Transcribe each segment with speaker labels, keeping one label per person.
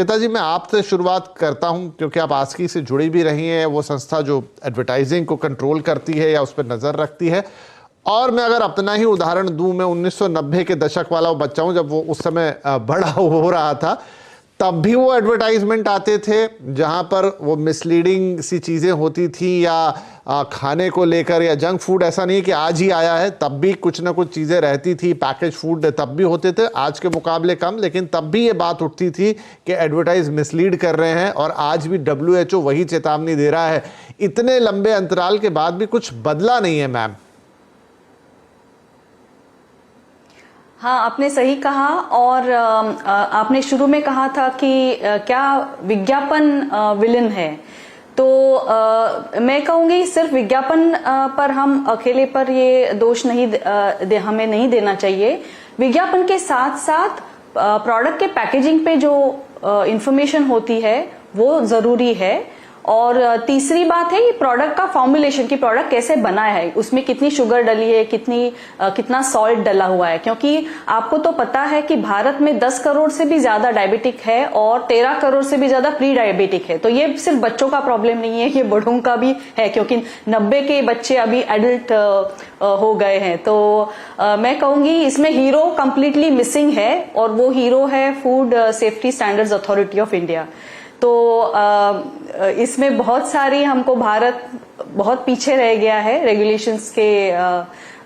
Speaker 1: श्वेता जी, मैं आपसे शुरुआत करता हूं क्योंकि आप आस्की से जुड़ी भी रही हैं, वो संस्था जो एडवर्टाइजिंग को कंट्रोल करती है या उस पर नज़र रखती है। और मैं अगर अपना ही उदाहरण दूं, मैं 1990 के दशक वाला वो बच्चा हूं, जब वो उस समय बड़ा हो रहा था, तब भी वो एडवर्टाइजमेंट आते थे जहां पर वो मिसलीडिंग सी चीज़ें होती थी या खाने को लेकर या जंक फूड। ऐसा नहीं कि आज ही आया है, तब भी कुछ ना कुछ चीज़ें रहती थी। पैकेज फूड तब भी होते थे, आज के मुकाबले कम, लेकिन तब भी ये बात उठती थी कि एडवर्टाइज मिसलीड कर रहे हैं। और आज भी WHO वही चेतावनी दे रहा है। इतने लंबे अंतराल के बाद भी कुछ बदला नहीं है मैम।
Speaker 2: हाँ, आपने सही कहा। और आपने शुरू में कहा था कि क्या विज्ञापन विलेन है, तो मैं कहूंगी सिर्फ विज्ञापन पर हम अकेले पर ये दोष नहीं हमें नहीं देना चाहिए। विज्ञापन के साथ साथ प्रोडक्ट के पैकेजिंग पे जो इंफॉर्मेशन होती है वो जरूरी है। और तीसरी बात है ये प्रोडक्ट का फॉर्मुलेशन, की प्रोडक्ट कैसे बना है, उसमें कितनी शुगर डली है, कितना सॉल्ट डला हुआ है। क्योंकि आपको तो पता है कि भारत में 10 करोड़ से भी ज्यादा डायबिटिक है और 13 करोड़ से भी ज्यादा प्री डायबिटिक है। तो ये सिर्फ बच्चों का प्रॉब्लम नहीं है, ये बड़ों का भी है, क्योंकि 90 के बच्चे अभी एडल्ट हो गए हैं। तो मैं कहूंगी इसमें हीरो कंप्लीटली मिसिंग है, और वो हीरो है food safety standards authority of India. तो इसमें बहुत सारी हमको भारत बहुत पीछे रह गया है रेगुलेशंस के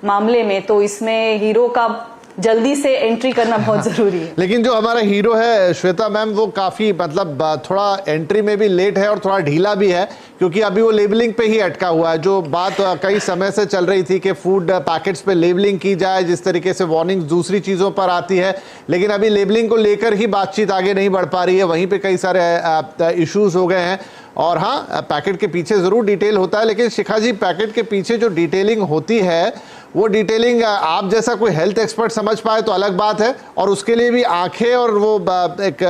Speaker 2: मामले में, तो इसमें हीरो का जल्दी से एंट्री करना बहुत जरूरी है।
Speaker 1: लेकिन जो हमारा हीरो है श्वेता मैम, वो काफी मतलब थोड़ा एंट्री में भी लेट है और थोड़ा ढीला भी है, क्योंकि अभी वो लेबलिंग पे ही अटका हुआ है। जो बात कई समय से चल रही थी कि फूड पैकेट्स पे लेबलिंग की जाए, जिस तरीके से वार्निंग दूसरी चीजों पर आती है, लेकिन अभी लेबलिंग को लेकर ही बातचीत आगे नहीं बढ़ पा रही है। वहीं पे कई सारे इश्यूज हो गए हैं। और हाँ, पैकेट के पीछे जरूर डिटेल होता है, लेकिन शिखा जी, पैकेट के पीछे जो डिटेलिंग होती है वो डिटेलिंग आप जैसा कोई हेल्थ एक्सपर्ट समझ पाए तो अलग बात है, और उसके लिए भी आंखें और वो एक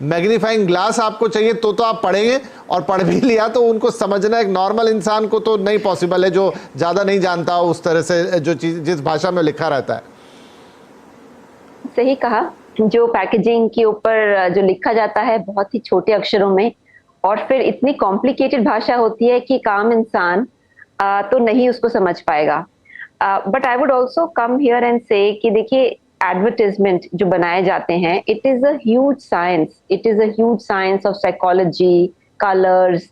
Speaker 1: मैग्नीफाइंग ग्लास आपको चाहिए, तो आप पढ़ेंगे। और पढ़ भी लिया तो उनको समझना एक नॉर्मल इंसान को तो नहीं पॉसिबल है, जो ज्यादा नहीं जानता हो उस तरह से जो चीज जिस भाषा में लिखा रहता है।
Speaker 3: सही कहा। जो पैकेजिंग के ऊपर जो लिखा जाता है बहुत ही छोटे अक्षरों में, और फिर इतनी कॉम्प्लिकेटेड भाषा होती है कि आम इंसान तो नहीं उसको समझ पाएगा। But I would also come here and से कि देखिए, एडवर्टाइजमेंट जो बनाए जाते हैं, it is a huge science, it is a huge science of psychology, colours.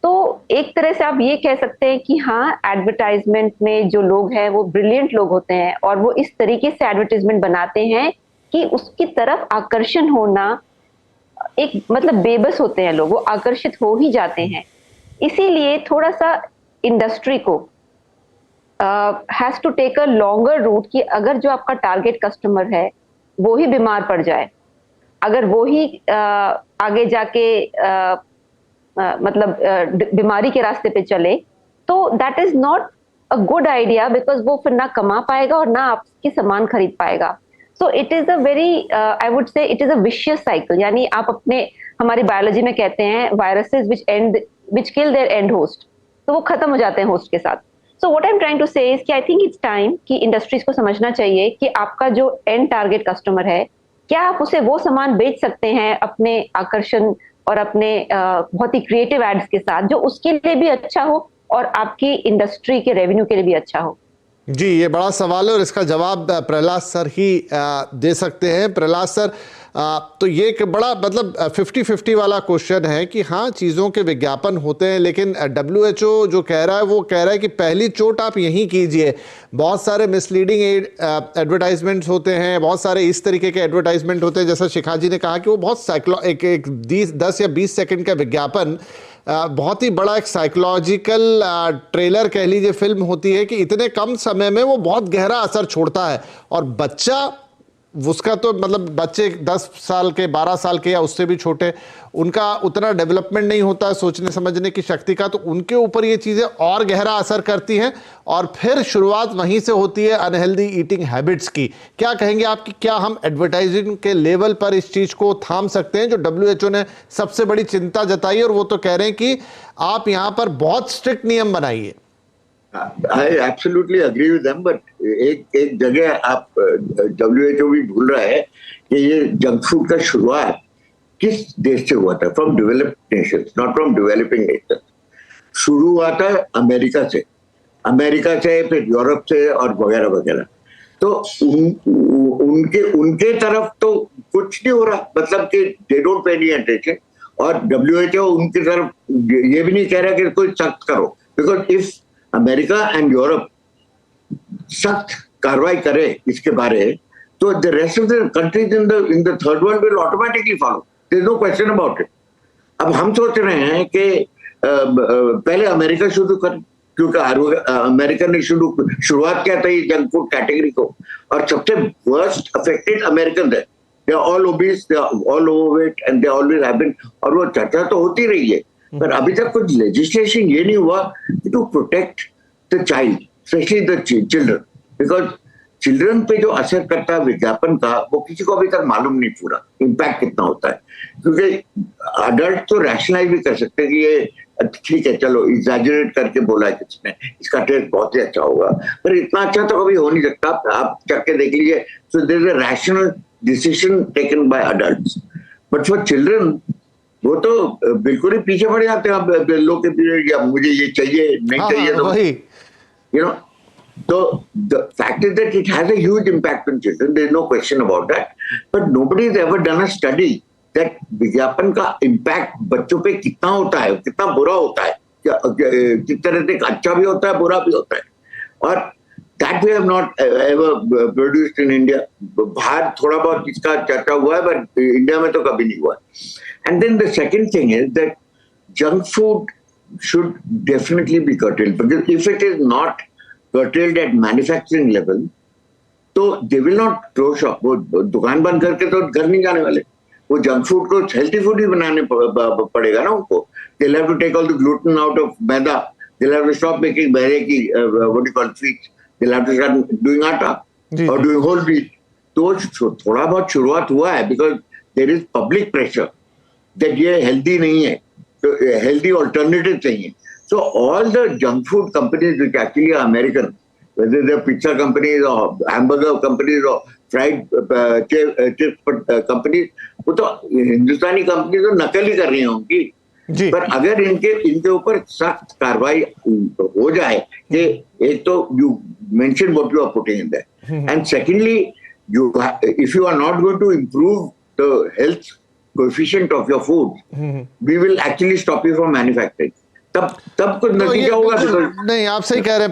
Speaker 3: तो एक तरह से आप ये कह सकते हैं कि हाँ, एडवर्टाइजमेंट में जो लोग हैं वो ब्रिलियंट लोग होते हैं, और वो इस तरीके से एडवर्टाइजमेंट बनाते हैं कि उसकी तरफ आकर्षण होना, एक मतलब बेबस होते हैं लोग, वो आकर्षित हो ही जाते हैं। इसीलिए थोड़ा सा इंडस्ट्री को has to take a longer route कि अगर जो आपका टारगेट कस्टमर है वो ही बीमार पड़ जाए, अगर वो ही आगे जाके मतलब बीमारी के रास्ते पे चले, तो that is not a good idea, because वो फिर ना कमा पाएगा और ना आपकी सामान खरीद पाएगा। So it is a very, I would say it is a vicious cycle. यानी आप अपने, हमारी बायोलॉजी में कहते हैं viruses which kill their end host, तो वो खत्म हो जाते हैं होस्ट के साथ। So what I am trying to say is कि आई थिंक इट्स टाइम कि इंडस्ट्रीज को समझना चाहिए कि आपका जो एंड टारगेट कस्टमर है, क्या आप उसे वो सामान बेच सकते हैं अपने आकर्षण और अपने बहुत ही क्रिएटिव एड्स के साथ, जो उसके लिए भी अच्छा हो और आपकी इंडस्ट्री के रेवेन्यू के लिए भी अच्छा हो।
Speaker 1: जी, ये बड़ा सवाल है और इसका जवाब प्रहलाद सर ही दे सकते हैं। प्रहलाद सर, तो ये एक बड़ा मतलब 50-50 वाला क्वेश्चन है कि हाँ, चीज़ों के विज्ञापन होते हैं, लेकिन WHO जो कह रहा है वो कह रहा है कि पहली चोट आप यहीं कीजिए। बहुत सारे मिसलीडिंग एडवर्टाइजमेंट्स होते हैं, बहुत सारे इस तरीके के एडवर्टाइजमेंट होते हैं, जैसा शिखा जी ने कहा कि वो बहुत एक 10 या 20 सेकंड का विज्ञापन बहुत ही बड़ा एक साइकोलॉजिकल ट्रेलर कह लीजिए, फिल्म होती है कि इतने कम समय में वो बहुत गहरा असर छोड़ता है। और बच्चा, उसका तो मतलब बच्चे 10 साल के, 12 साल के या उससे भी छोटे, उनका उतना डेवलपमेंट नहीं होता है सोचने समझने की शक्ति का, तो उनके ऊपर ये चीज़ें और गहरा असर करती हैं। और फिर शुरुआत वहीं से होती है अनहेल्दी ईटिंग हैबिट्स की। क्या कहेंगे आप कि क्या हम एडवर्टाइजिंग के लेवल पर इस चीज़ को थाम सकते हैं, जो WHO ने सबसे बड़ी चिंता जताई, और वो तो कह रहे हैं कि आप यहाँ पर बहुत स्ट्रिक्ट नियम बनाइए।
Speaker 4: I absolutely agree with them, but एक जगह आप WHO भी भूल रहा है कि ये जंक फूड का शुरुआत किस देश से हुआ था? From developed Nations, not from developing Nations. शुरू हुआ था अमेरिका से, फिर यूरोप से और वगैरह वगैरह। तो उनके तरफ तो कुछ नहीं हो रहा, मतलब कि they don't pay any attention. और WHO उनकी तरफ ये भी नहीं कह रहा कि कोई सख्त करो, because if America and Europe सख्त कार्रवाई करे इसके बारे, तो the rest of the countries in the third world will automatically follow, there is no question about it. अब हम सोच रहे हैं कि पहले अमेरिका शुरू कर, क्योंकि अमेरिका ने शुरुआत किया था ये जंक फूड कैटेगरी को, और सबसे वर्स्ट अफेक्टेड अमेरिकन है। They are all obese, they are all overweight and they always have been, और वो चर्चा तो होती रही है, पर अभी तक कुछ लेजिस्लेशन ये नहीं हुआ to protect the child, specially the children, because children पे जो असर करता है विज्ञापन का, वो किसी को अभी तक मालूम नहीं पूरा इम्पैक्ट कितना होता है। क्योंकि अडल्ट तो रैशनलाइज भी कर सकते हैं कि ये ठीक है, चलो एग्जैजरेट करके बोला है किसने, इसका टेस्ट बहुत ही अच्छा होगा, पर इतना अच्छा तो कभी हो नहीं सकता। आप चख के देख लीजिए। So there is a rational decision taken by adults, but for children वो तो बिल्कुल ही पीछे पड़ जाते हैं। आप लोग के पीरियड, या मुझे ये चाहिए, नहीं चाहिए, तो you know. So the fact is that it has a huge impact on children. There is no question about that. But nobody has ever done a study that विज्ञापन का impact बच्चों पे कितना होता है, कितना बुरा होता है, किस तरह से अच्छा भी होता है, बुरा भी होता है। और that we have not ever produced in India. बाहर थोड़ा बहुत इसका चर्चा हुआ है, but इंडिया में तो कभी नहीं हुआ। And then the second thing is that junk food should definitely be curtailed, because if it is not curtailed at manufacturing level, तो they will not close shop. वो दुकान बंद करके तो घर नहीं जाने वाले, वो जंक फूड को हेल्थी फूड ही बनाने पड़ेगा ना उनको। They'll have to take all the gluten out of maida, they'll have to stop making मैदे की what you call sweets, they'll have to start doing आटा or doing whole wheat। तो थोड़ा बहुत शुरुआत हुआ है, because there is public pressure that ये healthy नहीं है, तो healthy alternative चाहिए। So all the junk food companies which actually are American, whether they're pizza companies or hamburger companies or fried chip companies, वो तो हिंदुस्तानी कंपनी तो नकल ही कर रही हैं उनकी। पर अगर इनके ऊपर सख्त कार्रवाई हो जाए कि एक तो you mention what you are putting in there, and secondly if you are not going to improve the health coefficient of your food, we will actually stop you from manufacturing। तब कुछ नतीजा होगा।
Speaker 1: नहीं, आप सही कह रहे हैं।